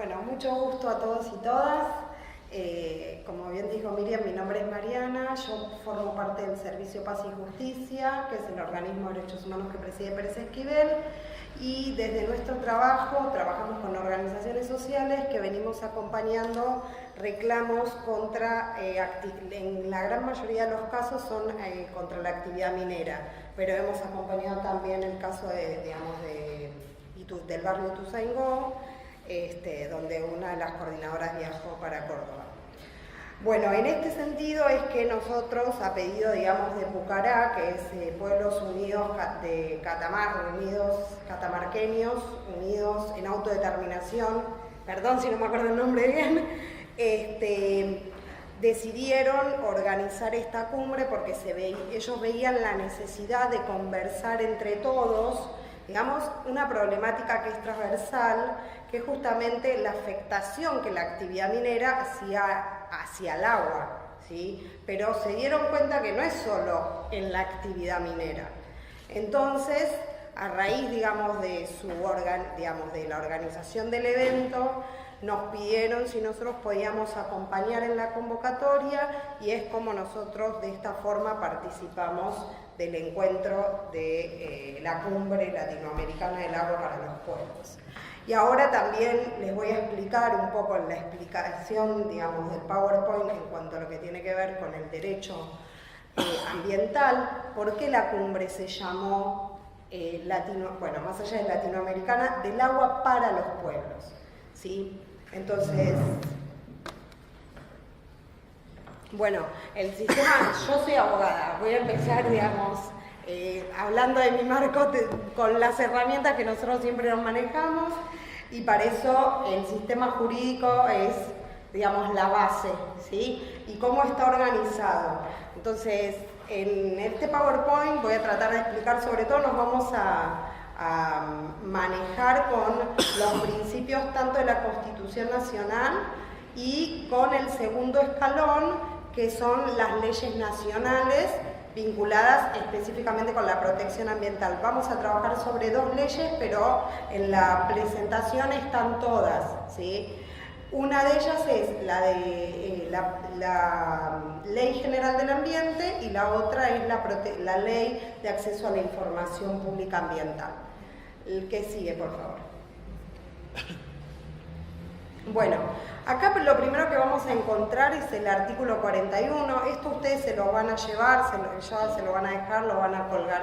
Bueno, mucho gusto a todos y todas. Como bien dijo Miriam, mi nombre es Mariana, yo formo parte del Servicio Paz y Justicia, que es el organismo de derechos humanos que preside Pérez Esquivel, y desde nuestro trabajo trabajamos con organizaciones sociales que venimos acompañando reclamos contra, en la gran mayoría de los casos son contra la actividad minera, pero hemos acompañado también el caso del barrio Ituzaingó, donde una de las coordinadoras viajó para Córdoba. Bueno, en este sentido es que nosotros, a pedido, digamos, de Pucará, que es Pueblos Unidos de Catamarqueños, Unidos en Autodeterminación, perdón si no me acuerdo el nombre bien, decidieron organizar esta cumbre porque ellos veían la necesidad de conversar entre todos, digamos, una problemática que es transversal, que es justamente la afectación que la actividad minera hacia el agua, ¿sí? Pero se dieron cuenta que no es solo en la actividad minera. Entonces, a raíz, digamos, de la organización del evento, nos pidieron si nosotros podíamos acompañar en la convocatoria y es como nosotros de esta forma participamos del encuentro de la Cumbre Latinoamericana del Agua para los Pueblos. Y ahora también les voy a explicar un poco en la explicación, digamos, del PowerPoint en cuanto a lo que tiene que ver con el derecho ambiental, por qué la cumbre se llamó, más allá de latinoamericana, del agua para los pueblos, ¿sí? Entonces, bueno, el sistema, yo soy abogada, voy a empezar, digamos, hablando de mi marco con las herramientas que nosotros siempre nos manejamos, y para eso el sistema jurídico es, digamos, la base, ¿sí? Y cómo está organizado. Entonces, en este PowerPoint voy a tratar de explicar, sobre todo nos vamos a manejar con los principios tanto de la Constitución Nacional y con el segundo escalón, que son las leyes nacionales vinculadas específicamente con la protección ambiental. Vamos a trabajar sobre dos leyes, pero en la presentación están todas, ¿sí? Una de ellas es la de la Ley General del Ambiente y la otra es la Ley de Acceso a la Información Pública Ambiental. El que sigue, por favor. Bueno, acá lo primero que vamos a encontrar es el artículo 41. Esto ustedes se lo van a llevar, ya se lo van a dejar, lo van a colgar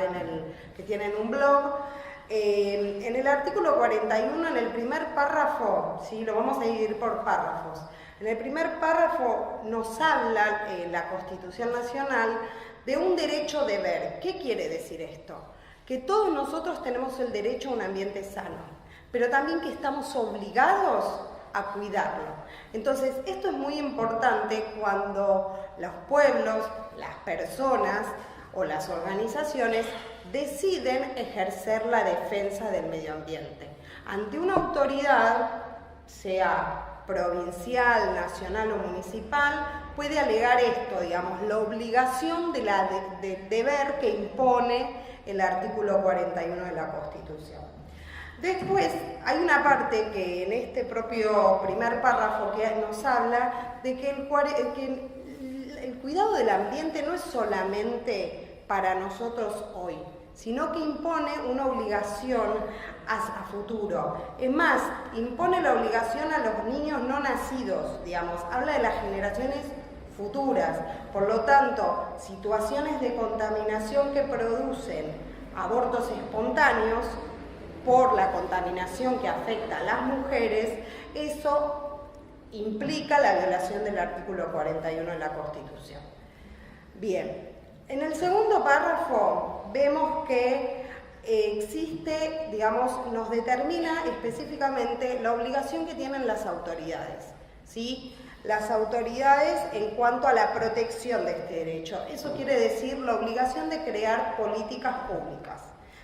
que tienen un blog. En el artículo 41, en el primer párrafo, ¿sí? Lo vamos a dividir por párrafos. En el primer párrafo nos habla la Constitución Nacional de un derecho deber. ¿Qué quiere decir esto? Que todos nosotros tenemos el derecho a un ambiente sano, pero también que estamos obligados a cuidarlo. Entonces, esto es muy importante cuando los pueblos, las personas o las organizaciones deciden ejercer la defensa del medio ambiente. Ante una autoridad, sea provincial, nacional o municipal, puede alegar esto, digamos, la obligación de deber que impone el artículo 41 de la Constitución. Después, hay una parte que en este propio primer párrafo que nos habla de que el cuidado del ambiente no es solamente para nosotros hoy, sino que impone una obligación a futuro. Es más, impone la obligación a los niños no nacidos, digamos, habla de las generaciones futuras. Por lo tanto, situaciones de contaminación que producen abortos espontáneos por la contaminación que afecta a las mujeres, eso implica la violación del artículo 41 de la Constitución. Bien, en el segundo párrafo vemos que existe, digamos, nos determina específicamente la obligación que tienen las autoridades, ¿sí? Las autoridades en cuanto a la protección de este derecho. Eso quiere decir la obligación de crear políticas públicas,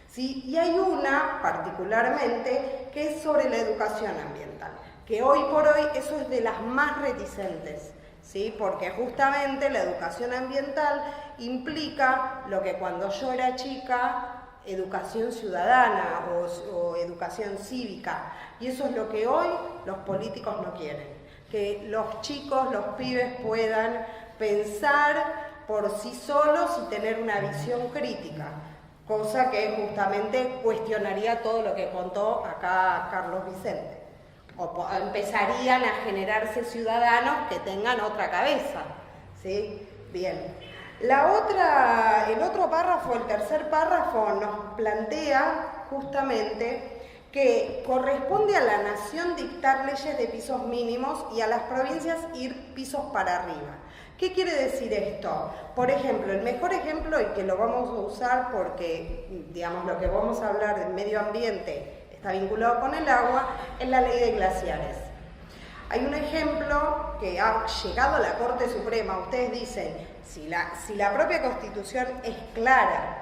¿sí? Y hay una particularmente que es sobre la educación ambiental, que hoy por hoy eso es de las más reticentes, ¿sí? Porque justamente la educación ambiental implica lo que cuando yo era chica educación ciudadana o educación cívica. Y eso es lo que hoy los políticos no quieren. Que los chicos, los pibes puedan pensar por sí solos y tener una visión crítica. Cosa que justamente cuestionaría todo lo que contó acá Carlos Vicente. O empezarían a generarse ciudadanos que tengan otra cabeza. ¿Sí? Bien. El otro párrafo, el tercer párrafo, nos plantea justamente que corresponde a la nación dictar leyes de pisos mínimos y a las provincias ir pisos para arriba. ¿Qué quiere decir esto? Por ejemplo, el mejor ejemplo, y que lo vamos a usar porque, digamos, lo que vamos a hablar del medio ambiente está vinculado con el agua, es la ley de glaciares. Hay un ejemplo que ha llegado a la Corte Suprema. Ustedes dicen, si la propia Constitución es clara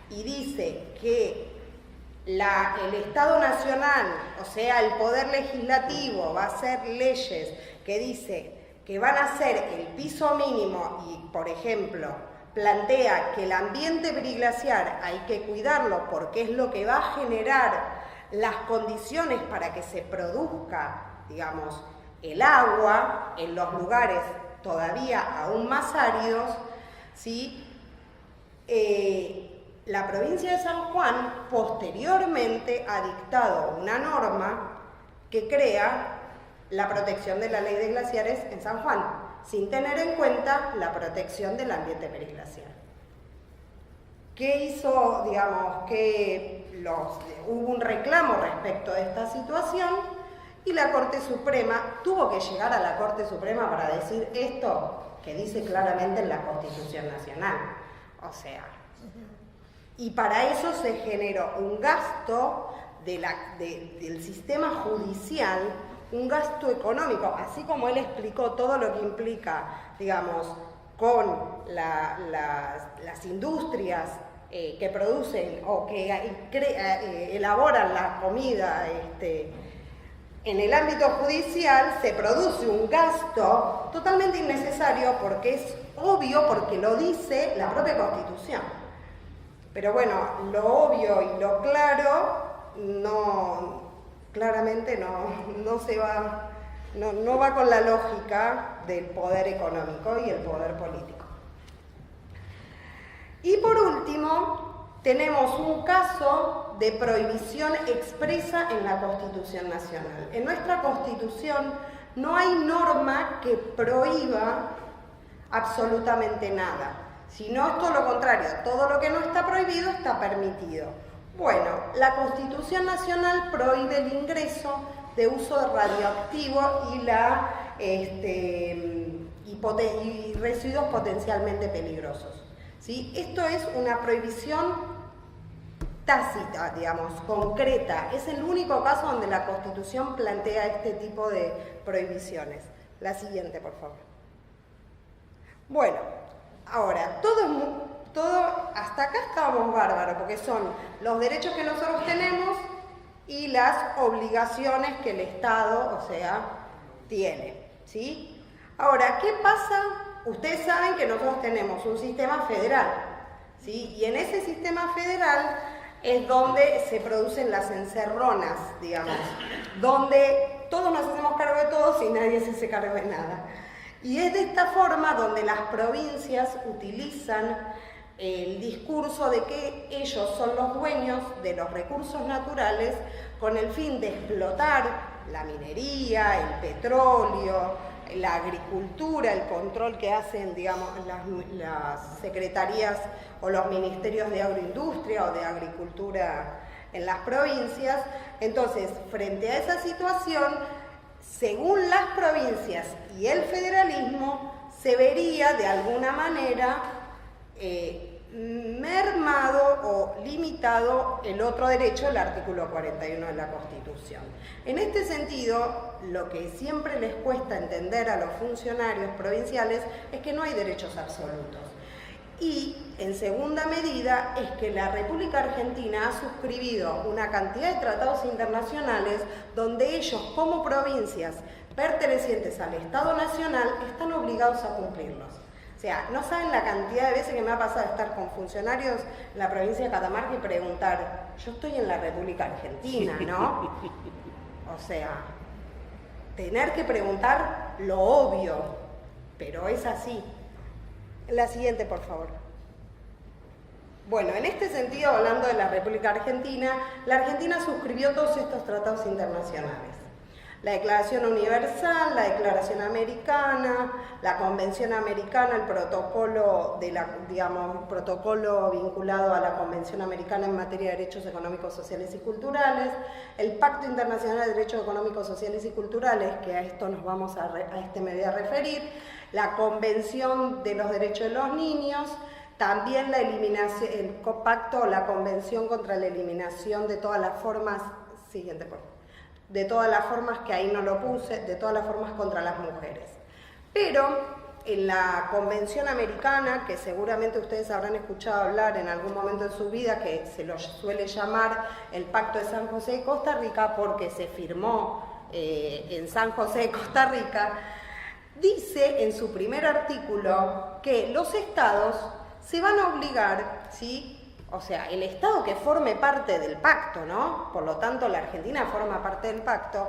y dice que el Estado Nacional, o sea, el Poder Legislativo, va a hacer leyes que dice que van a ser el piso mínimo y, por ejemplo, plantea que el ambiente periglaciar hay que cuidarlo porque es lo que va a generar las condiciones para que se produzca, digamos, el agua en los lugares todavía aún más áridos, ¿sí? La provincia de San Juan posteriormente ha dictado una norma que crea la protección de la ley de glaciares en San Juan, sin tener en cuenta la protección del ambiente periglaciar. ¿Qué hizo? Digamos que hubo un reclamo respecto de esta situación y la Corte Suprema tuvo que llegar a la Corte Suprema para decir esto que dice claramente en la Constitución Nacional. O sea, y para eso se generó un gasto del sistema judicial, un gasto económico, así como él explicó todo lo que implica, digamos, con las industrias que producen o que elaboran la comida en el ámbito judicial, se produce un gasto totalmente innecesario porque es obvio, porque lo dice la propia Constitución. Pero bueno, lo obvio y lo claro claramente no va con la lógica del poder económico y el poder político. Y por último, tenemos un caso de prohibición expresa en la Constitución Nacional. En nuestra Constitución no hay norma que prohíba absolutamente nada, sino es todo lo contrario, todo lo que no está prohibido está permitido. Bueno, la Constitución Nacional prohíbe el ingreso de uso radioactivo y residuos potencialmente peligrosos. ¿Sí? Esto es una prohibición tácita, digamos, concreta. Es el único caso donde la Constitución plantea este tipo de prohibiciones. La siguiente, por favor. Bueno, ahora, todo hasta acá estábamos bárbaros, porque son los derechos que nosotros tenemos y las obligaciones que el Estado, o sea, tiene, ¿sí? Ahora, ¿qué pasa? Ustedes saben que nosotros tenemos un sistema federal, ¿sí? Y en ese sistema federal es donde se producen las encerronas, digamos, donde todos nos hacemos cargo de todos y nadie se hace cargo de nada. Y es de esta forma donde las provincias utilizan el discurso de que ellos son los dueños de los recursos naturales con el fin de explotar la minería, el petróleo, la agricultura, el control que hacen, digamos, las secretarías o los ministerios de agroindustria o de agricultura en las provincias. Entonces, frente a esa situación, según las provincias y el federalismo, se vería de alguna manera mermado o limitado el otro derecho, el artículo 41 de la Constitución. En este sentido, lo que siempre les cuesta entender a los funcionarios provinciales es que no hay derechos absolutos. Y, en segunda medida, es que la República Argentina ha suscribido una cantidad de tratados internacionales donde ellos, como provincias pertenecientes al Estado Nacional, están obligados a cumplirlos. O sea, no saben la cantidad de veces que me ha pasado estar con funcionarios en la provincia de Catamarca y preguntar, yo estoy en la República Argentina, ¿no? O sea, tener que preguntar lo obvio, pero es así. La siguiente, por favor. Bueno, en este sentido, hablando de la República Argentina, la Argentina suscribió todos estos tratados internacionales. La Declaración Universal, la Declaración Americana, la Convención Americana, el protocolo, protocolo vinculado a la Convención Americana en materia de derechos económicos, sociales y culturales, el Pacto Internacional de Derechos Económicos, Sociales y Culturales, que a esto me voy a referir, la Convención de los Derechos de los Niños, también la eliminación, el pacto, la Convención contra la eliminación de todas las formas, siguiente por favor, de todas las formas, que ahí no lo puse, de todas las formas contra las mujeres. Pero en la Convención Americana, que seguramente ustedes habrán escuchado hablar en algún momento de su vida, que se lo suele llamar el Pacto de San José de Costa Rica, porque se firmó en San José de Costa Rica, dice en su primer artículo que los estados se van a obligar, ¿sí? O sea, el Estado que forme parte del pacto, ¿no? Por lo tanto, la Argentina forma parte del pacto.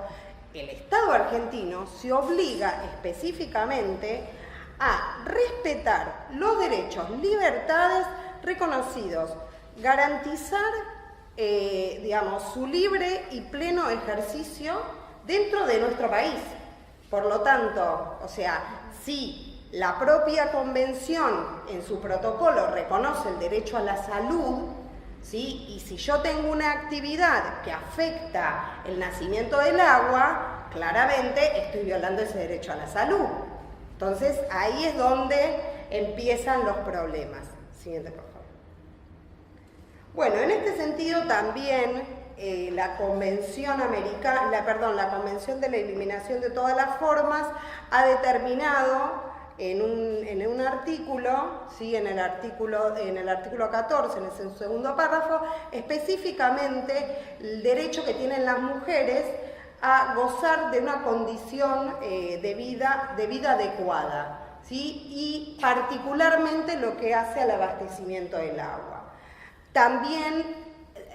El Estado argentino se obliga específicamente a respetar los derechos, libertades reconocidos, garantizar, su libre y pleno ejercicio dentro de nuestro país. Por lo tanto, o sea, si la propia convención en su protocolo reconoce el derecho a la salud, ¿sí? Y si yo tengo una actividad que afecta el nacimiento del agua, claramente estoy violando ese derecho a la salud. Entonces ahí es donde empiezan los problemas. Siguiente, por favor. Bueno, en este sentido también la Convención Americana, la Convención de la Eliminación de todas las formas ha determinado en un artículo, ¿sí? en el artículo 14, en el segundo párrafo, específicamente el derecho que tienen las mujeres a gozar de una condición de vida adecuada, ¿sí? Y particularmente lo que hace al abastecimiento del agua. También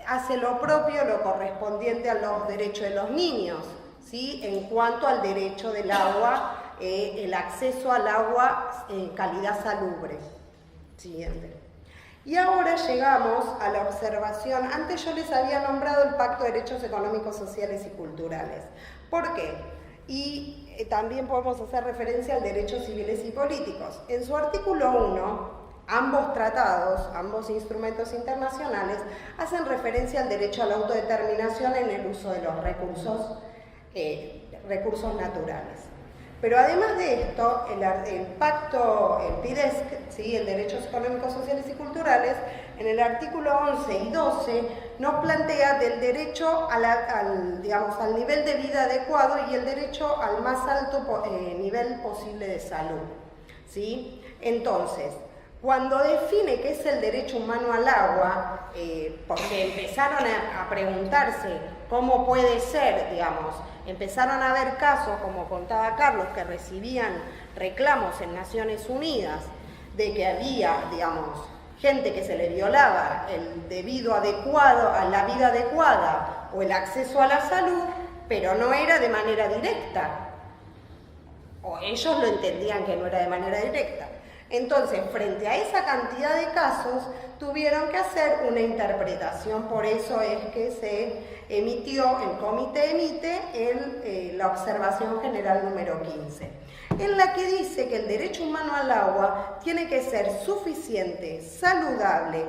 hace lo propio, lo correspondiente a los derechos de los niños, ¿sí? En cuanto al derecho del agua, el acceso al agua en calidad salubre. Siguiente. Y ahora llegamos a la observación. Antes yo les había nombrado el Pacto de Derechos Económicos, Sociales y Culturales. ¿Por qué? Y también podemos hacer referencia al derechos civiles y políticos. En su artículo 1, ambos tratados, ambos instrumentos internacionales, hacen referencia al derecho a la autodeterminación en el uso de los recursos naturales. Pero además de esto, el pacto, el PIDESC, ¿sí? El Derechos Económicos, Sociales y Culturales, en el artículo 11 y 12 nos plantea del derecho al nivel de vida adecuado y el derecho al más alto nivel posible de salud, ¿sí? Entonces, cuando define qué es el derecho humano al agua, porque empezaron a preguntarse cómo puede ser, empezaron a haber casos, como contaba Carlos, que recibían reclamos en Naciones Unidas de que había, gente que se le violaba el debido adecuado a la vida adecuada o el acceso a la salud, pero no era de manera directa, o ellos lo entendían que no era de manera directa. Entonces, frente a esa cantidad de casos, tuvieron que hacer una interpretación, por eso es que se emitió, el comité emite la observación general número 15, en la que dice que el derecho humano al agua tiene que ser suficiente, saludable,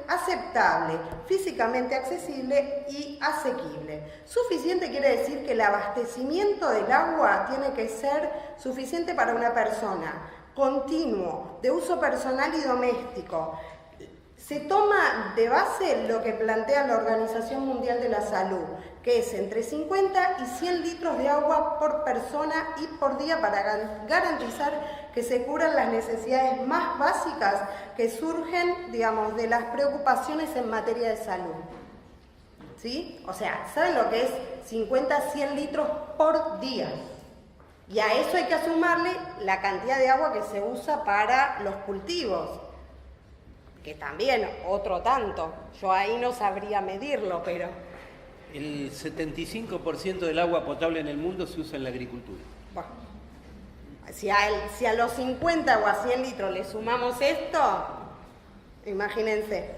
aceptable, físicamente accesible y asequible. Suficiente quiere decir que el abastecimiento del agua tiene que ser suficiente para una persona, continuo, de uso personal y doméstico. Se toma de base lo que plantea la Organización Mundial de la Salud, que es entre 50 y 100 litros de agua por persona y por día para garantizar que se cubran las necesidades más básicas que surgen, de las preocupaciones en materia de salud. ¿Sí? O sea, ¿saben lo que es 50 a 100 litros por día? Y a eso hay que sumarle la cantidad de agua que se usa para los cultivos, que también otro tanto. Yo ahí no sabría medirlo, pero... El 75% del agua potable en el mundo se usa en la agricultura. Bueno, si a los 50 o a 100 litros le sumamos esto, imagínense.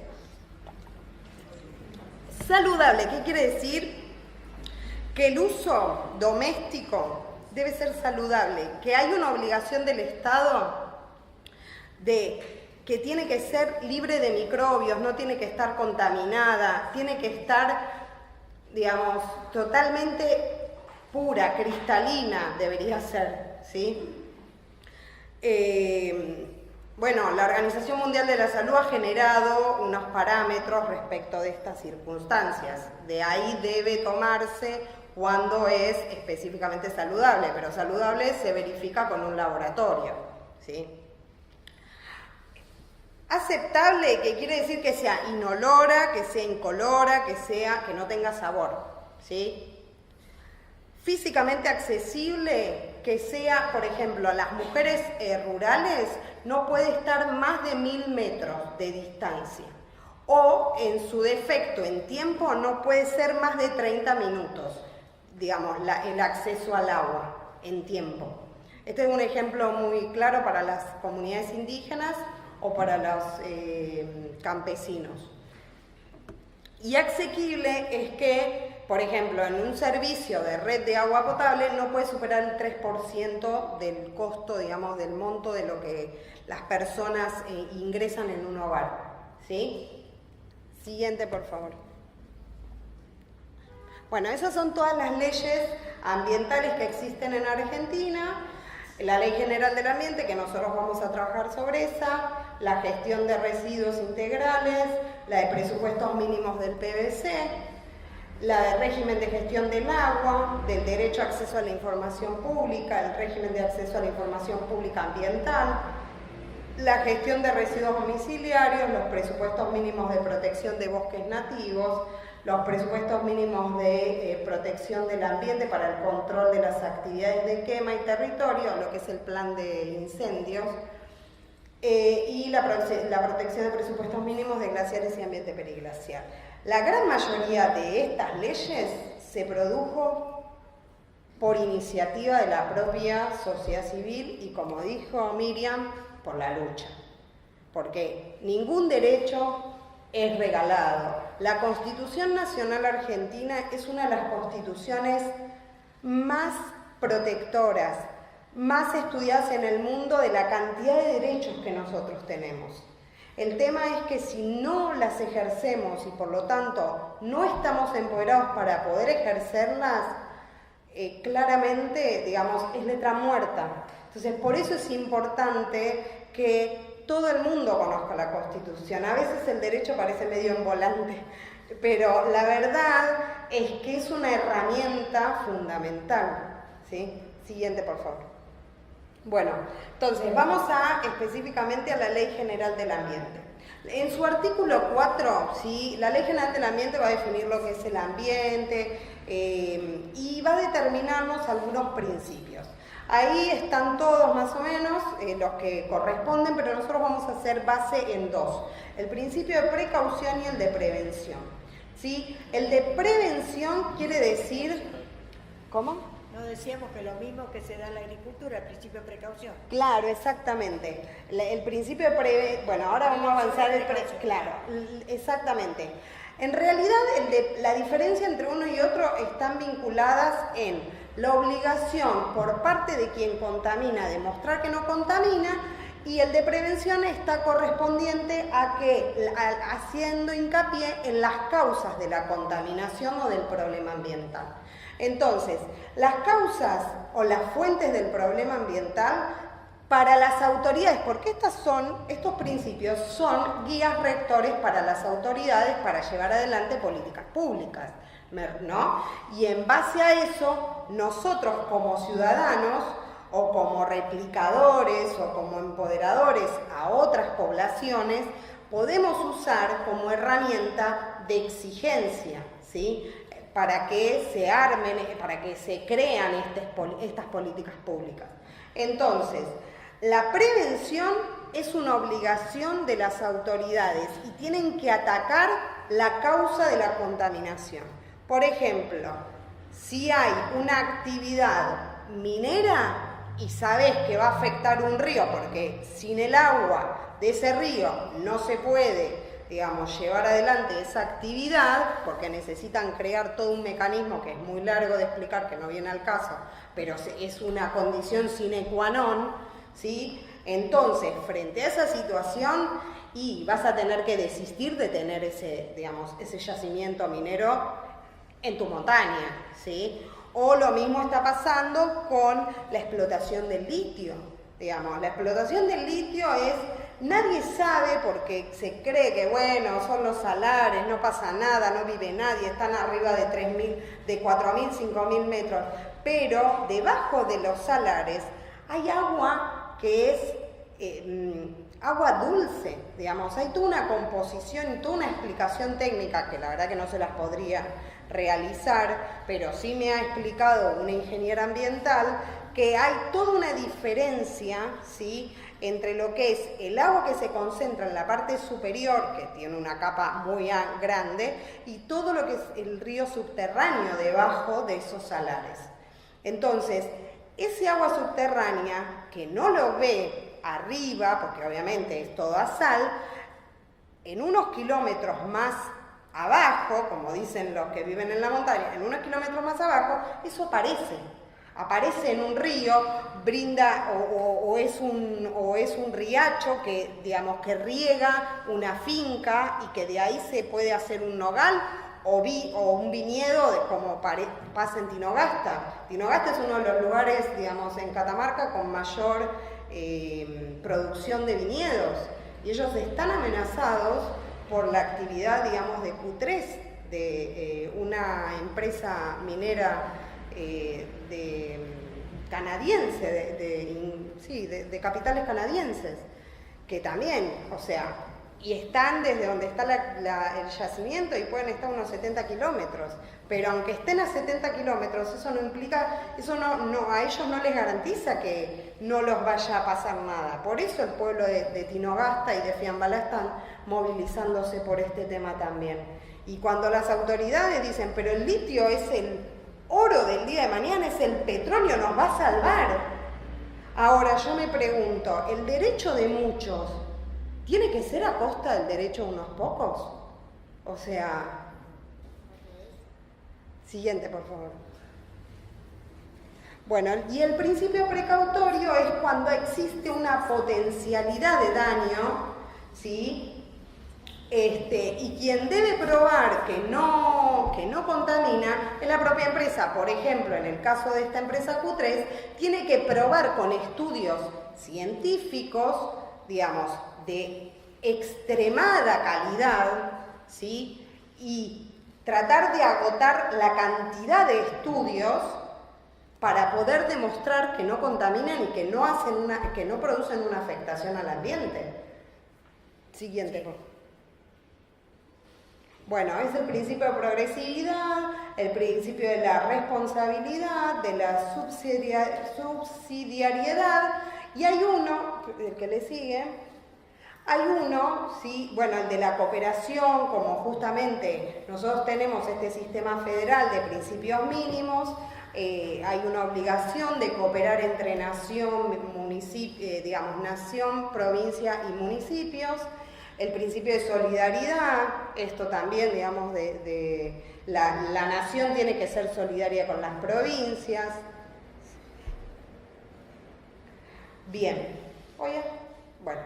Saludable, ¿qué quiere decir? Que el uso doméstico debe ser saludable, que hay una obligación del Estado de que tiene que ser libre de microbios, no tiene que estar contaminada, tiene que estar, digamos, totalmente pura, cristalina debería ser, ¿sí? Bueno, la Organización Mundial de la Salud ha generado unos parámetros respecto de estas circunstancias. De ahí debe tomarse cuando es específicamente saludable, pero saludable se verifica con un laboratorio, ¿sí? Aceptable, que quiere decir que sea inolora, que sea incolora, que no tenga sabor, ¿sí? Físicamente accesible, que sea, por ejemplo, a las mujeres rurales no puede estar más de 1000 metros de distancia, o en su defecto en tiempo no puede ser más de 30 minutos, digamos, el acceso al agua en tiempo. Este es un ejemplo muy claro para las comunidades indígenas o para los campesinos. Y asequible es que, por ejemplo, en un servicio de red de agua potable no puede superar el 3% del costo, digamos, del monto de lo que las personas ingresan en un hogar, ¿sí? Siguiente, por favor. Bueno, esas son todas las leyes ambientales que existen en Argentina. La Ley General del Ambiente, que nosotros vamos a trabajar sobre esa, la gestión de residuos integrales, la de presupuestos mínimos del PVC, la de régimen de gestión del agua, del derecho a acceso a la información pública, el régimen de acceso a la información pública ambiental, la gestión de residuos domiciliarios, los presupuestos mínimos de protección de bosques nativos, los presupuestos mínimos de protección del ambiente para el control de las actividades de quema y territorio, lo que es el plan de incendios, y la protección de presupuestos mínimos de glaciares y ambiente periglacial. La gran mayoría de estas leyes se produjo por iniciativa de la propia sociedad civil y, como dijo Miriam, por la lucha, porque ningún derecho es regalado. La Constitución Nacional Argentina es una de las constituciones más protectoras, más estudiadas en el mundo de la cantidad de derechos que nosotros tenemos. El tema es que si no las ejercemos y por lo tanto no estamos empoderados para poder ejercerlas, claramente, digamos, es letra muerta. Entonces, por eso es importante que todo el mundo conozca la Constitución. A veces el derecho parece medio en volante, pero la verdad es que es una herramienta fundamental, ¿sí? Siguiente, por favor. Bueno, entonces vamos específicamente a la Ley General del Ambiente. En su artículo 4, ¿sí? La Ley General del Ambiente va a definir lo que es el ambiente y va a determinarnos algunos principios. Ahí están todos más o menos los que corresponden, pero nosotros vamos a hacer base en dos. El principio de precaución y el de prevención, ¿sí? El de prevención quiere decir... ¿Cómo? No decíamos que lo mismo que se da en la agricultura, el principio de precaución. Claro, exactamente. El principio de prevención... Bueno, ahora vamos a avanzar el... Claro, exactamente. En realidad, la diferencia entre uno y otro están vinculadas en la obligación por parte de quien contamina de mostrar que no contamina, y el de prevención está correspondiente a que, haciendo hincapié en las causas de la contaminación o del problema ambiental. Entonces, las causas o las fuentes del problema ambiental para las autoridades, porque estos principios son guías rectores para las autoridades para llevar adelante políticas públicas, ¿no? Y en base a eso, nosotros como ciudadanos o como replicadores o como empoderadores a otras poblaciones, podemos usar como herramienta de exigencia, ¿sí? para que se armen, para que se crean estas políticas públicas. Entonces, la prevención es una obligación de las autoridades y tienen que atacar la causa de la contaminación. Por ejemplo, si hay una actividad minera y sabes que va a afectar un río, porque sin el agua de ese río no se puede, digamos, llevar adelante esa actividad, porque necesitan crear todo un mecanismo que es muy largo de explicar, que no viene al caso, pero es una condición sine qua non, ¿sí? Entonces, frente a esa situación, y vas a tener que desistir de tener ese, digamos, ese yacimiento minero en tu montaña, ¿sí? O lo mismo está pasando con la explotación del litio, digamos. La explotación del litio es, nadie sabe porque se cree que, bueno, son los salares, no pasa nada, no vive nadie, están arriba de 3.000, de 4.000, 5.000 metros, pero debajo de los salares hay agua que es agua dulce, digamos. Hay toda una composición y toda una explicación técnica que la verdad que no se las podría realizar, pero sí me ha explicado una ingeniera ambiental que hay toda una diferencia, ¿sí?, entre lo que es el agua que se concentra en la parte superior, que tiene una capa muy grande, y todo lo que es el río subterráneo debajo de esos salares. Entonces, ese agua subterránea, que no lo ve arriba, porque obviamente es todo a sal, en unos kilómetros más abajo, como dicen los que viven en la montaña, en unos kilómetros más abajo, eso aparece en un río, brinda o es un riacho que, digamos, que riega una finca y que de ahí se puede hacer un nogal o un viñedo, como pasa en Tinogasta. Tinogasta es uno de los lugares, digamos, en Catamarca con mayor producción de viñedos, y ellos están amenazados por la actividad, digamos, de Q3, de una empresa minera canadiense, de capitales canadienses, que también, o sea, y están desde donde está el yacimiento y pueden estar unos 70 kilómetros, pero aunque estén a 70 kilómetros, eso no implica, a ellos no les garantiza que no los vaya a pasar nada. Por eso el pueblo de Tinogasta y de Fiambalá están movilizándose por este tema también. Y cuando las autoridades dicen, pero el litio es el oro del día de mañana, es el petróleo, nos va a salvar. Ahora yo me pregunto, ¿el derecho de muchos tiene que ser a costa del derecho de unos pocos? O sea, siguiente, por favor. Bueno, y el principio precautorio es cuando existe una potencialidad de daño, ¿sí? Y quien debe probar que no contamina es la propia empresa. Por ejemplo, en el caso de esta empresa Q3, tiene que probar con estudios científicos, digamos, de extremada calidad, ¿sí?, y tratar de agotar la cantidad de estudios para poder demostrar que no contaminan y que no producen una afectación al ambiente. Siguiente, por favor. Bueno, es el principio de progresividad, el principio de la responsabilidad, de la subsidiariedad, y hay uno, el que le sigue, sí, bueno, el de la cooperación, como justamente nosotros tenemos este sistema federal de principios mínimos, hay una obligación de cooperar entre nación, nación, provincia y municipios. El principio de solidaridad, esto también, digamos, la nación tiene que ser solidaria con las provincias. Bien, oye, bueno.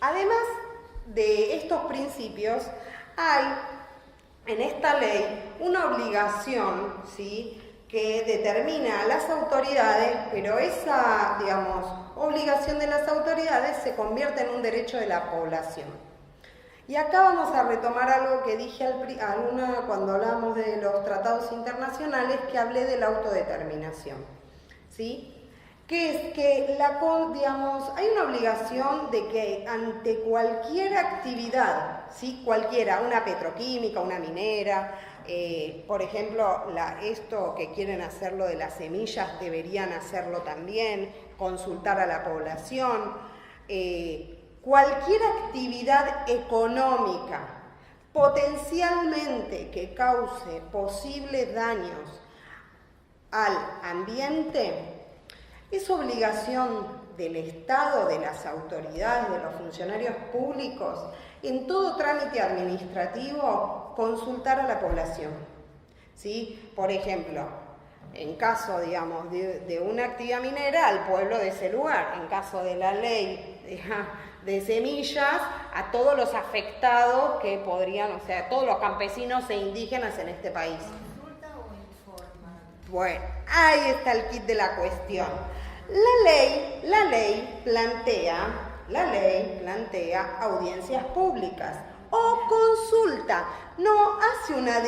Además de estos principios, hay en esta ley una obligación, ¿sí?, que determina a las autoridades, pero esa, digamos, obligación de las autoridades se convierte en un derecho de la población. Y acá vamos a retomar algo que dije cuando hablamos de los tratados internacionales, que hablé de la autodeterminación, ¿sí? que es que digamos, hay una obligación de que ante cualquier actividad, ¿sí? Cualquiera, una petroquímica, una minera, por ejemplo, esto que quieren hacerlo de las semillas, deberían hacerlo también, consultar a la población. Cualquier actividad económica potencialmente que cause posibles daños al ambiente, es obligación del Estado, de las autoridades, de los funcionarios públicos, en todo trámite administrativo, consultar a la población, ¿sí? Por ejemplo, en caso, digamos, de una actividad minera, al pueblo de ese lugar. En caso de la ley de semillas, a todos los afectados que podrían, o sea, todos los campesinos e indígenas en este país. ¿Consulta o informa? Bueno, ahí está el kit de la cuestión. La ley plantea audiencias públicas o consulta. No hace una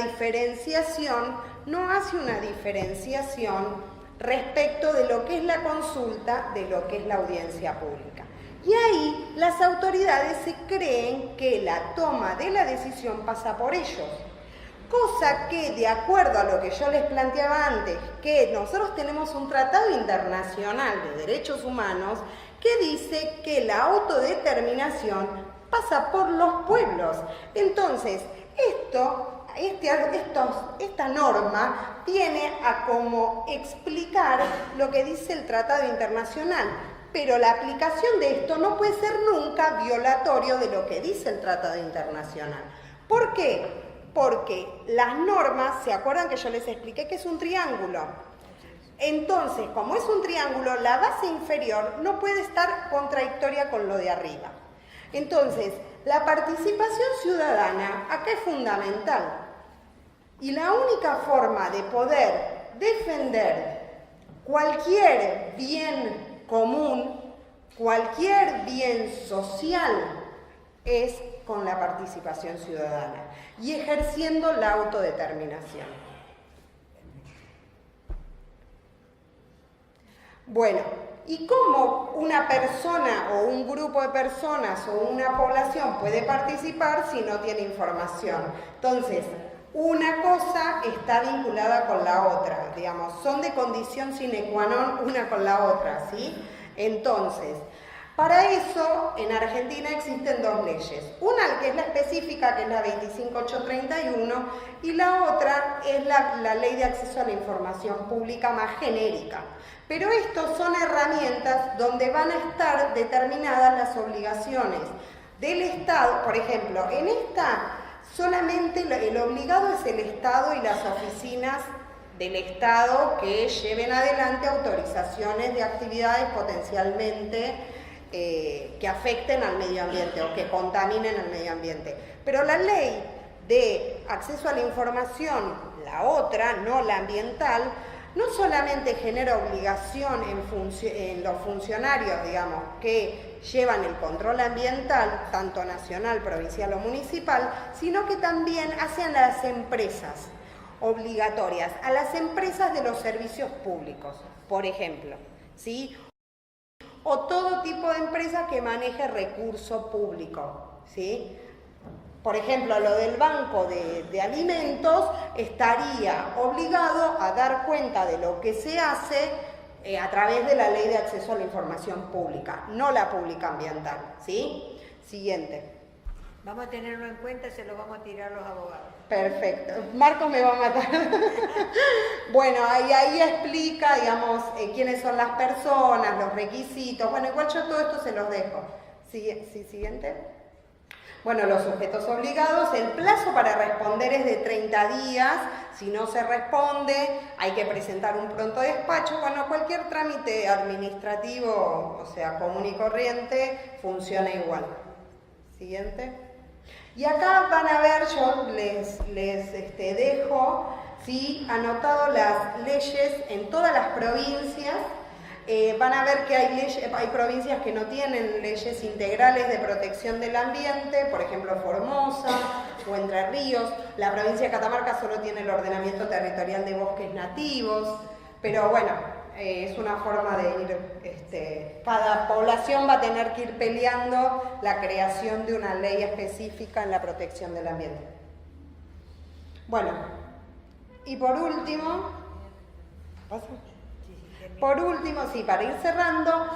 diferenciación respecto de lo que es la consulta, de lo que es la audiencia pública. Y ahí las autoridades se creen que la toma de la decisión pasa por ellos. Cosa que, de acuerdo a lo que yo les planteaba antes, que nosotros tenemos un tratado internacional de derechos humanos que dice que la autodeterminación pasa por los pueblos. Entonces, esta norma viene a como explicar lo que dice el tratado internacional, pero la aplicación de esto no puede ser nunca violatorio de lo que dice el tratado internacional. ¿Por qué? Porque las normas, ¿se acuerdan que yo les expliqué que es un triángulo? Entonces, como es un triángulo, la base inferior no puede estar contradictoria con lo de arriba. Entonces, la participación ciudadana acá es fundamental. Y la única forma de poder defender cualquier bien común, cualquier bien social, es con la participación ciudadana y ejerciendo la autodeterminación. Bueno, ¿y cómo una persona o un grupo de personas o una población puede participar si no tiene información? Entonces, una cosa está vinculada con la otra, digamos, son de condición sine qua non una con la otra, ¿sí? Entonces, para eso, en Argentina existen dos leyes. Una que es la específica, que es la 25831, y la otra es la Ley de Acceso a la Información Pública más genérica. Pero estos son herramientas donde van a estar determinadas las obligaciones del Estado. Por ejemplo, en esta solamente el obligado es el Estado y las oficinas del Estado que lleven adelante autorizaciones de actividades potencialmente que afecten al medio ambiente o que contaminen el medio ambiente. Pero la ley de acceso a la información, la otra, no la ambiental, no solamente genera obligación en los funcionarios, digamos, que llevan el control ambiental, tanto nacional, provincial o municipal, sino que también hace a las empresas obligatorias, a las empresas de los servicios públicos, por ejemplo, ¿sí? O todo tipo de empresa que maneje recurso público, ¿sí? Por ejemplo, lo del banco de alimentos estaría obligado a dar cuenta de lo que se hace a través de la Ley de Acceso a la Información Pública, no la pública ambiental, ¿sí? Siguiente. Vamos a tenerlo en cuenta, se lo vamos a tirar a los abogados. Perfecto. Marcos me va a matar. Bueno, ahí explica, digamos, quiénes son las personas, los requisitos. Bueno, igual yo todo esto se los dejo. Siguiente. Bueno, los sujetos obligados, el plazo para responder es de 30 días. Si no se responde, hay que presentar un pronto despacho. Bueno, cualquier trámite administrativo, o sea, común y corriente, funciona igual. Siguiente. Y acá van a ver, yo les dejo, ¿sí?, anotado las leyes en todas las provincias. Van a ver que hay provincias que no tienen leyes integrales de protección del ambiente, por ejemplo Formosa o Entre Ríos. La provincia de Catamarca solo tiene el ordenamiento territorial de bosques nativos, pero bueno, es una forma de ir, cada población va a tener que ir peleando la creación de una ley específica en la protección del ambiente. Bueno, y por último, sí, para ir cerrando,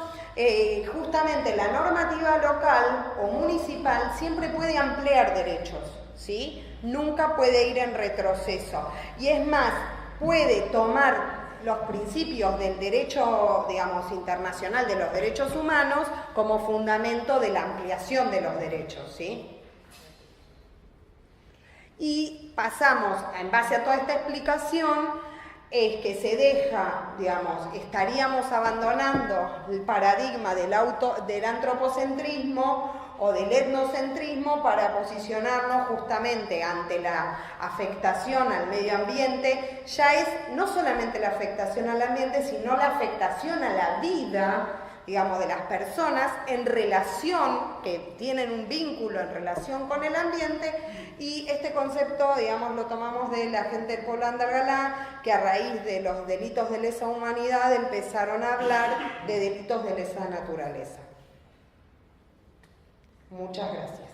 justamente la normativa local o municipal siempre puede ampliar derechos, ¿sí? Nunca puede ir en retroceso. Y es más, puede tomar los principios del derecho, digamos, internacional de los derechos humanos como fundamento de la ampliación de los derechos, ¿sí? Y pasamos, en base a toda esta explicación, es que se deja, digamos, estaríamos abandonando el paradigma del antropocentrismo o del etnocentrismo para posicionarnos justamente ante la afectación al medio ambiente. Ya es no solamente la afectación al ambiente, sino la afectación a la vida, digamos, de las personas en relación, que tienen un vínculo en relación con el ambiente, y este concepto, digamos, lo tomamos de la gente del pueblo Andalgalá, que a raíz de los delitos de lesa humanidad empezaron a hablar de delitos de lesa naturaleza. Muchas gracias.